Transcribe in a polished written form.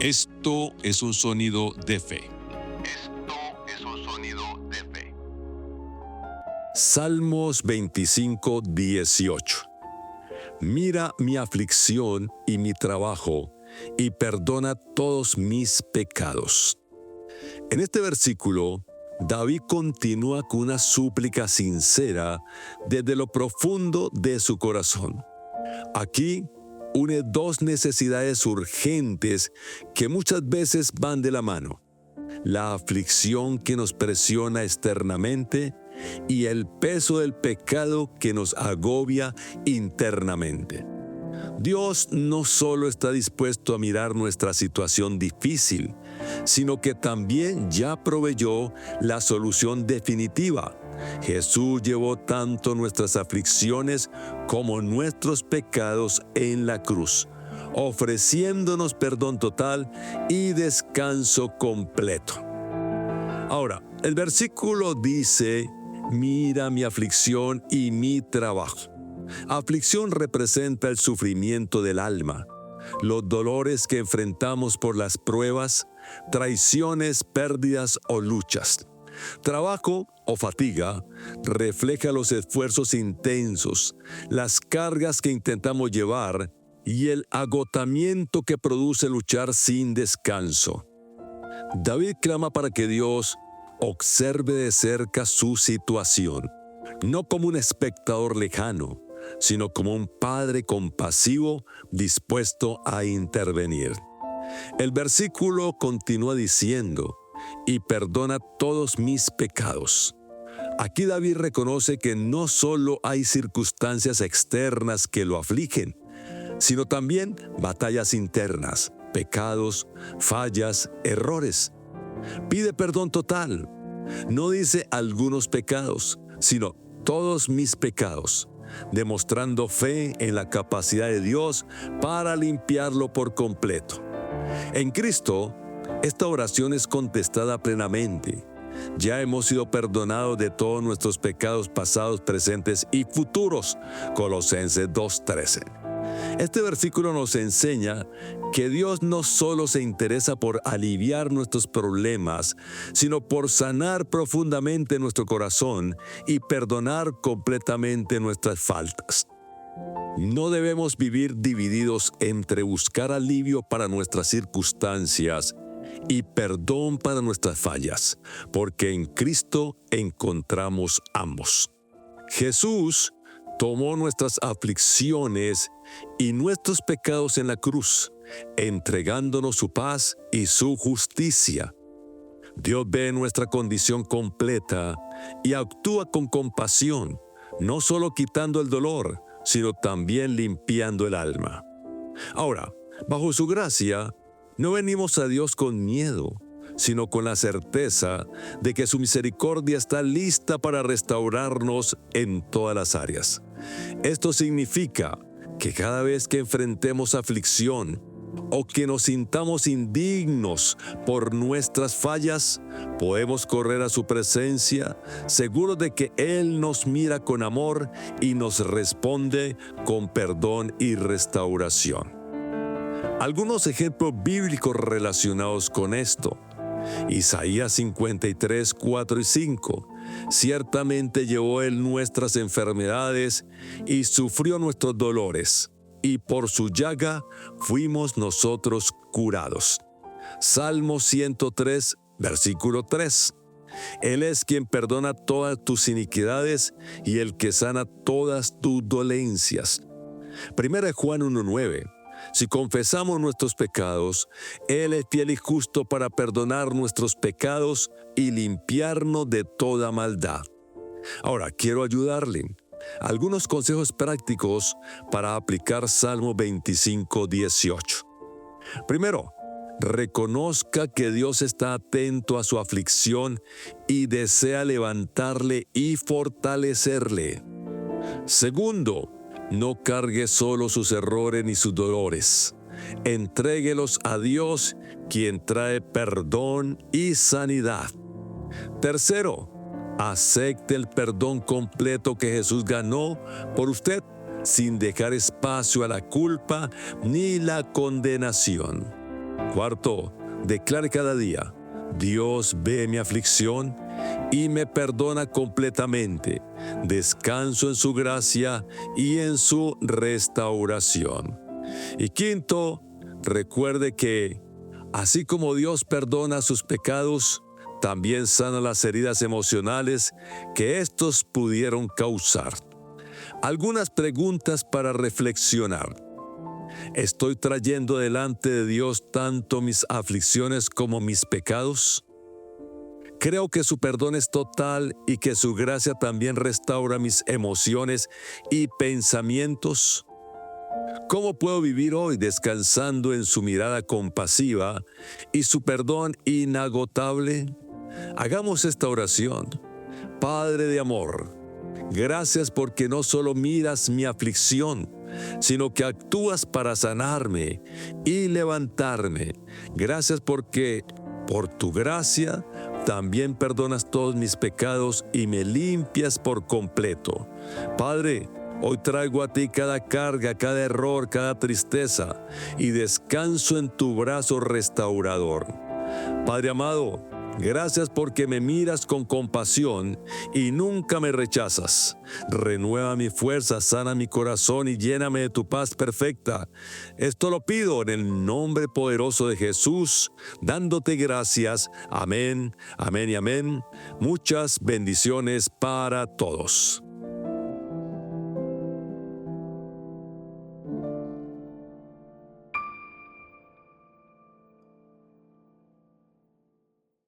Esto es un sonido de fe. Esto es un sonido de fe. Salmos 25, 18. Mira mi aflicción y mi trabajo, y perdona todos mis pecados. En este versículo, David continúa con una súplica sincera desde lo profundo de su corazón. Aquí une dos necesidades urgentes que muchas veces van de la mano: la aflicción que nos presiona externamente y el peso del pecado que nos agobia internamente. Dios no solo está dispuesto a mirar nuestra situación difícil, sino que también ya proveyó la solución definitiva. Jesús llevó tanto nuestras aflicciones como nuestros pecados en la cruz, ofreciéndonos perdón total y descanso completo. Ahora, el versículo dice: mira mi aflicción y mi trabajo. Aflicción representa el sufrimiento del alma, los dolores que enfrentamos por las pruebas, traiciones, pérdidas o luchas. Trabajo o fatiga refleja los esfuerzos intensos, las cargas que intentamos llevar y el agotamiento que produce luchar sin descanso. David clama para que Dios observe de cerca su situación, no como un espectador lejano, sino como un padre compasivo dispuesto a intervenir. El versículo continúa diciendo: y perdona todos mis pecados. Aquí David reconoce que no solo hay circunstancias externas que lo afligen, sino también batallas internas, pecados, fallas, errores. Pide perdón total. No dice algunos pecados, sino todos mis pecados, demostrando fe en la capacidad de Dios para limpiarlo por completo. En Cristo, esta oración es contestada plenamente. Ya hemos sido perdonados de todos nuestros pecados pasados, presentes y futuros. Colosenses 2:13. Este versículo nos enseña que Dios no solo se interesa por aliviar nuestros problemas, sino por sanar profundamente nuestro corazón y perdonar completamente nuestras faltas. No debemos vivir divididos entre buscar alivio para nuestras circunstancias y perdón para nuestras fallas, porque en Cristo encontramos ambos. Jesús tomó nuestras aflicciones y nuestros pecados en la cruz, entregándonos su paz y su justicia. Dios ve nuestra condición completa y actúa con compasión, no solo quitando el dolor, sino también limpiando el alma. Ahora, bajo su gracia, no venimos a Dios con miedo, sino con la certeza de que su misericordia está lista para restaurarnos en todas las áreas. Esto significa que cada vez que enfrentemos aflicción o que nos sintamos indignos por nuestras fallas, podemos correr a su presencia, seguros de que Él nos mira con amor y nos responde con perdón y restauración. Algunos ejemplos bíblicos relacionados con esto. Isaías 53, 4 y 5. Ciertamente llevó Él nuestras enfermedades y sufrió nuestros dolores, y por su llaga fuimos nosotros curados. Salmo 103, versículo 3. Él es quien perdona todas tus iniquidades y el que sana todas tus dolencias. 1 Juan 1:9. Si confesamos nuestros pecados, Él es fiel y justo para perdonar nuestros pecados y limpiarnos de toda maldad. Ahora, quiero ayudarle. Algunos consejos prácticos para aplicar Salmo 25, 18. Primero, reconozca que Dios está atento a su aflicción y desea levantarle y fortalecerle. Segundo, no cargue solo sus errores ni sus dolores. Entréguelos a Dios, quien trae perdón y sanidad. Tercero, acepte el perdón completo que Jesús ganó por usted, sin dejar espacio a la culpa ni la condenación. Cuarto, declare cada día: Dios ve mi aflicción y me perdona completamente. Descanso en su gracia y en su restauración. Y quinto, recuerde que, así como Dios perdona sus pecados, también sana las heridas emocionales que éstos pudieron causar. Algunas preguntas para reflexionar. ¿Estoy trayendo delante de Dios tanto mis aflicciones como mis pecados? Creo que su perdón es total y que su gracia también restaura mis emociones y pensamientos. ¿Cómo puedo vivir hoy descansando en su mirada compasiva y su perdón inagotable? Hagamos esta oración. Padre de amor, gracias porque no solo miras mi aflicción, sino que actúas para sanarme y levantarme. Gracias porque, por tu gracia, también perdonas todos mis pecados y me limpias por completo. Padre, hoy traigo a ti cada carga, cada error, cada tristeza y descanso en tu brazo restaurador. Padre amado, gracias porque me miras con compasión y nunca me rechazas. Renueva mi fuerza, sana mi corazón y lléname de tu paz perfecta. Esto lo pido en el nombre poderoso de Jesús, dándote gracias. Amén, amén y amén. Muchas bendiciones para todos.